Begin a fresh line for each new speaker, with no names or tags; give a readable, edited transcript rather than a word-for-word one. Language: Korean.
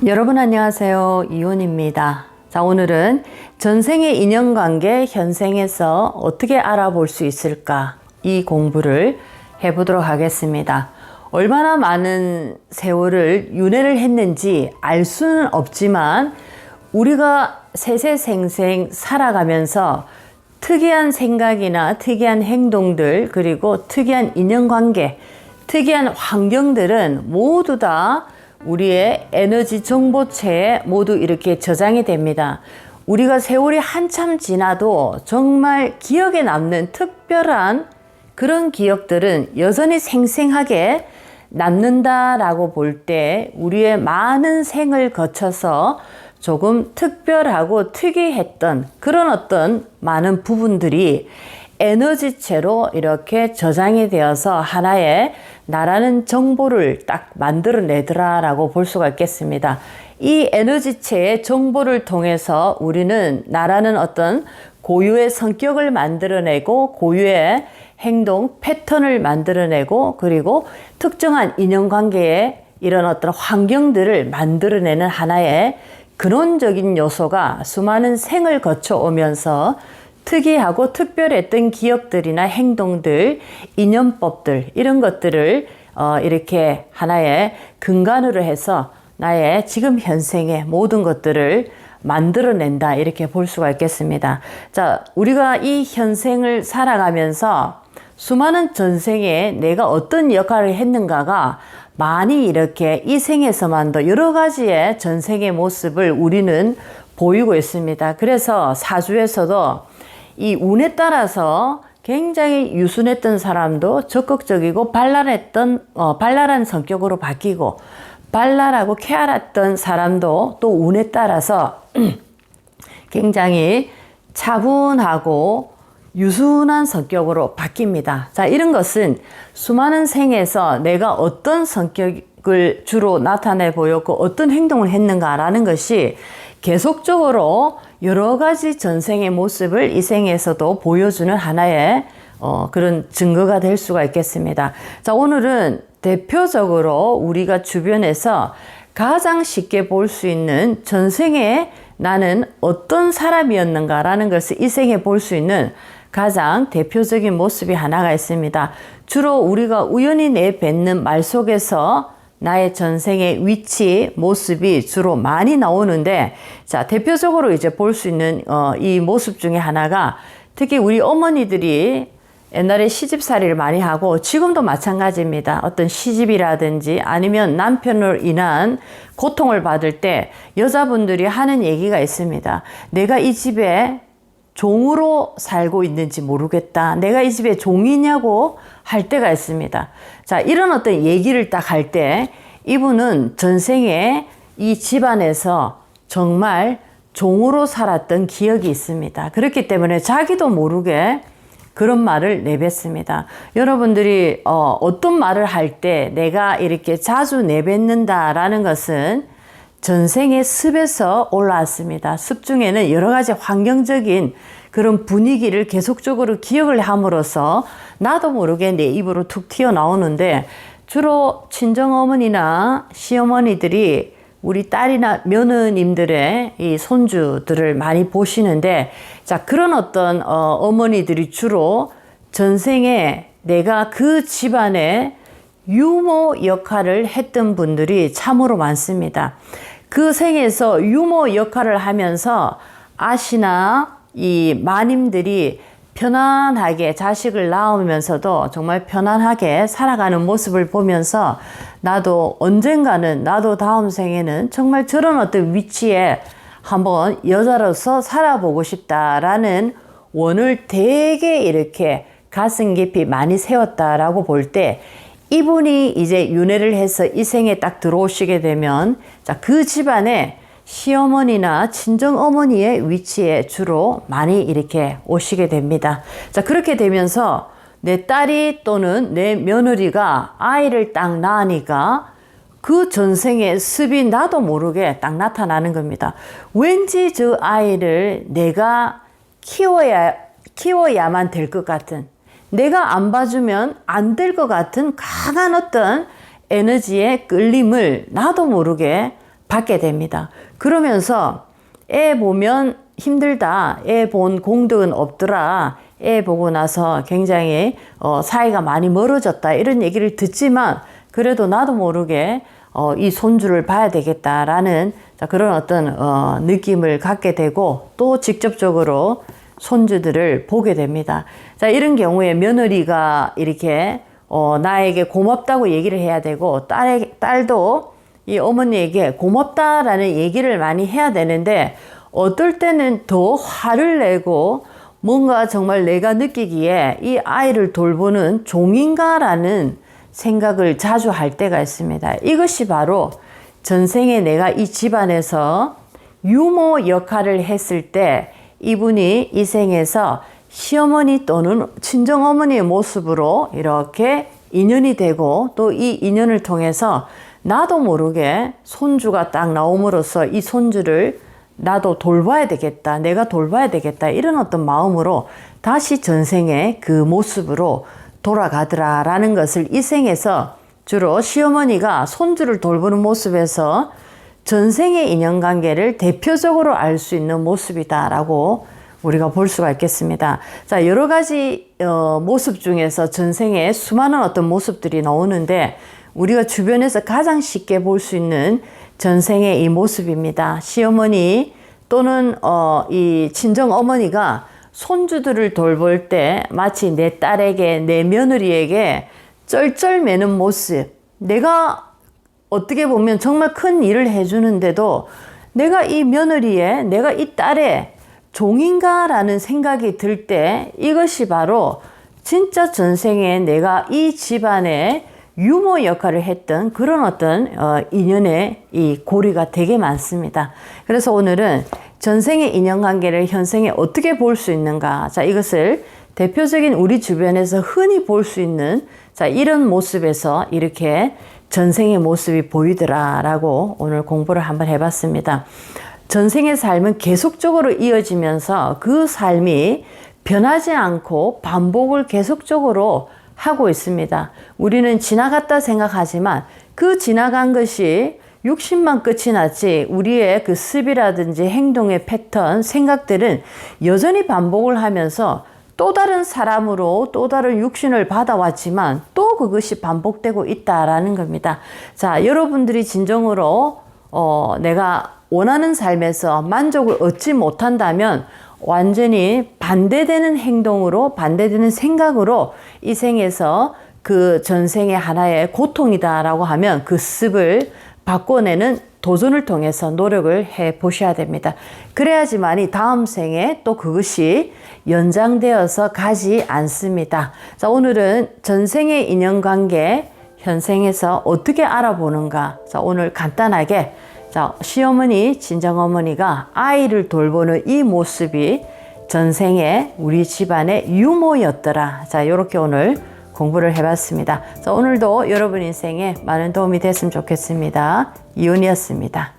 여러분 안녕하세요. 이혼입니다. 자, 오늘은 전생의 인연관계 현생에서 어떻게 알아볼 수 있을까? 이 공부를 해보도록 하겠습니다. 얼마나 많은 세월을 윤회를 했는지 알 수는 없지만 우리가 세세생생 살아가면서 특이한 생각이나 특이한 행동들 그리고 특이한 인연관계, 특이한 환경들은 모두 다 우리의 에너지 정보체에 모두 이렇게 저장이 됩니다. 우리가 세월이 한참 지나도 정말 기억에 남는 특별한 그런 기억들은 여전히 생생하게 남는다라고 볼 때 우리의 많은 생을 거쳐서 조금 특별하고 특이했던 그런 어떤 많은 부분들이 에너지체로 이렇게 저장이 되어서 하나의 나라는 정보를 딱 만들어내더라라고 볼 수가 있겠습니다. 이 에너지체의 정보를 통해서 우리는 나라는 어떤 고유의 성격을 만들어내고 고유의 행동 패턴을 만들어내고 그리고 특정한 인연관계에 이런 어떤 환경들을 만들어내는 하나의 근원적인 요소가 수많은 생을 거쳐오면서 특이하고 특별했던 기억들이나 행동들, 인연법들 이런 것들을 이렇게 하나의 근간으로 해서 나의 지금 현생의 모든 것들을 만들어낸다 이렇게 볼 수가 있겠습니다. 자, 우리가 이 현생을 살아가면서 수많은 전생에 내가 어떤 역할을 했는가가 많이 이렇게 이 생에서만도 여러 가지의 전생의 모습을 우리는 보이고 있습니다. 그래서 사주에서도 이 운에 따라서 굉장히 유순했던 사람도 적극적이고 발랄한 성격으로 바뀌고 발랄하고 쾌활했던 사람도 또 운에 따라서 굉장히 차분하고 유순한 성격으로 바뀝니다. 자, 이런 것은 수많은 생에서 내가 어떤 성격을 주로 나타내 보였고 어떤 행동을 했는가라는 것이 계속적으로 여러 가지 전생의 모습을 이 생에서도 보여주는 하나의 그런 증거가 될 수가 있겠습니다. 자, 오늘은 대표적으로 우리가 주변에서 가장 쉽게 볼 수 있는 전생에 나는 어떤 사람이었는가라는 것을 이 생에 볼 수 있는 가장 대표적인 모습이 하나가 있습니다. 주로 우리가 우연히 내뱉는 말 속에서 나의 전생의 위치, 모습이 주로 많이 나오는데, 자, 대표적으로 이제 볼 수 있는, 이 모습 중에 하나가 특히 우리 어머니들이 옛날에 시집살이를 많이 하고 지금도 마찬가지입니다. 어떤 시집이라든지 아니면 남편으로 인한 고통을 받을 때 여자분들이 하는 얘기가 있습니다. 내가 이 집에 종으로 살고 있는지 모르겠다. 내가 이 집에 종이냐고 할 때가 있습니다. 자, 이런 어떤 얘기를 딱 할 때 이분은 전생에 이 집안에서 정말 종으로 살았던 기억이 있습니다. 그렇기 때문에 자기도 모르게 그런 말을 내뱉습니다. 여러분들이 어떤 말을 할 때 내가 이렇게 자주 내뱉는다라는 것은 전생의 습에서 올라왔습니다. 습 중에는 여러 가지 환경적인 그런 분위기를 계속적으로 기억을 함으로써 나도 모르게 내 입으로 툭 튀어나오는데 주로 친정어머니나 시어머니들이 우리 딸이나 며느님들의 이 손주들을 많이 보시는데, 자, 그런 어떤 어머니들이 주로 전생에 내가 그 집안에 유모 역할을 했던 분들이 참으로 많습니다. 그 생에서 유모 역할을 하면서 아시나 이 마님들이 편안하게 자식을 낳으면서도 정말 편안하게 살아가는 모습을 보면서 나도 언젠가는 나도 다음 생에는 정말 저런 어떤 위치에 한번 여자로서 살아보고 싶다라는 원을 되게 이렇게 가슴 깊이 많이 세웠다라고 볼 때 이분이 이제 윤회를 해서 이 생에 딱 들어오시게 되면 자, 그 집안에 시어머니나 친정어머니의 위치에 주로 많이 이렇게 오시게 됩니다. 자, 그렇게 되면서 내 딸이 또는 내 며느리가 아이를 딱 낳으니까 그 전생의 습이 나도 모르게 딱 나타나는 겁니다. 왠지 저 아이를 내가 키워야만 될 것 같은, 내가 안 봐주면 안 될 것 같은 강한 어떤 에너지의 끌림을 나도 모르게 받게 됩니다. 그러면서 애 보면 힘들다, 애 본 공덕은 없더라, 애 보고 나서 굉장히 사이가 많이 멀어졌다, 이런 얘기를 듣지만 그래도 나도 모르게 이 손주를 봐야 되겠다라는 그런 어떤 느낌을 갖게 되고 또 직접적으로 손주들을 보게 됩니다. 자, 이런 경우에 며느리가 이렇게 나에게 고맙다고 얘기를 해야 되고 딸도 이 어머니에게 고맙다라는 얘기를 많이 해야 되는데 어떨 때는 더 화를 내고 뭔가 정말 내가 느끼기에 이 아이를 돌보는 종인가라는 생각을 자주 할 때가 있습니다. 이것이 바로 전생에 내가 이 집안에서 유모 역할을 했을 때 이분이 이 생에서 시어머니 또는 친정어머니의 모습으로 이렇게 인연이 되고 또 이 인연을 통해서 나도 모르게 손주가 딱 나옴으로써 이 손주를 나도 돌봐야 되겠다, 내가 돌봐야 되겠다, 이런 어떤 마음으로 다시 전생의 그 모습으로 돌아가더라라는 것을 이 생에서 주로 시어머니가 손주를 돌보는 모습에서 전생의 인연관계를 대표적으로 알 수 있는 모습이다라고 우리가 볼 수가 있겠습니다. 자, 여러 가지 모습 중에서 전생에 수많은 어떤 모습들이 나오는데 우리가 주변에서 가장 쉽게 볼 수 있는 전생의 이 모습입니다. 시어머니 또는 이 친정어머니가 손주들을 돌볼 때 마치 내 딸에게, 내 며느리에게 쩔쩔매는 모습, 내가 어떻게 보면 정말 큰 일을 해주는데도 내가 이 며느리의, 내가 이 딸의 종인가라는 생각이 들 때 이것이 바로 진짜 전생에 내가 이 집안의 유모 역할을 했던 그런 어떤 인연의 이 고리가 되게 많습니다. 그래서 오늘은 전생의 인연관계를 현생에 어떻게 볼 수 있는가, 자, 이것을 대표적인 우리 주변에서 흔히 볼 수 있는 자, 이런 모습에서 이렇게 전생의 모습이 보이더라 라고 오늘 공부를 한번 해봤습니다. 전생의 삶은 계속적으로 이어지면서 그 삶이 변하지 않고 반복을 계속적으로 하고 있습니다. 우리는 지나갔다 생각하지만 그 지나간 것이 60만 끝이 났지 우리의 그 습이라든지 행동의 패턴, 생각들은 여전히 반복을 하면서 또 다른 사람으로 또 다른 육신을 받아왔지만 또 그것이 반복되고 있다라는 겁니다. 자, 여러분들이 진정으로 내가 원하는 삶에서 만족을 얻지 못한다면 완전히 반대되는 행동으로, 반대되는 생각으로 이 생에서 그 전생의 하나의 고통이다라고 하면 그 습을 바꿔내는 도전을 통해서 노력을 해 보셔야 됩니다. 그래야지만이 다음 생에 또 그것이 연장되어서 가지 않습니다. 자, 오늘은 전생의 인연관계 현생에서 어떻게 알아보는가. 자, 오늘 간단하게 자, 시어머니, 친정어머니가 아이를 돌보는 이 모습이 전생에 우리 집안의 유모였더라. 자, 이렇게 오늘 공부를 해봤습니다. 자, 오늘도 여러분 인생에 많은 도움이 됐으면 좋겠습니다. 이윤이었습니다.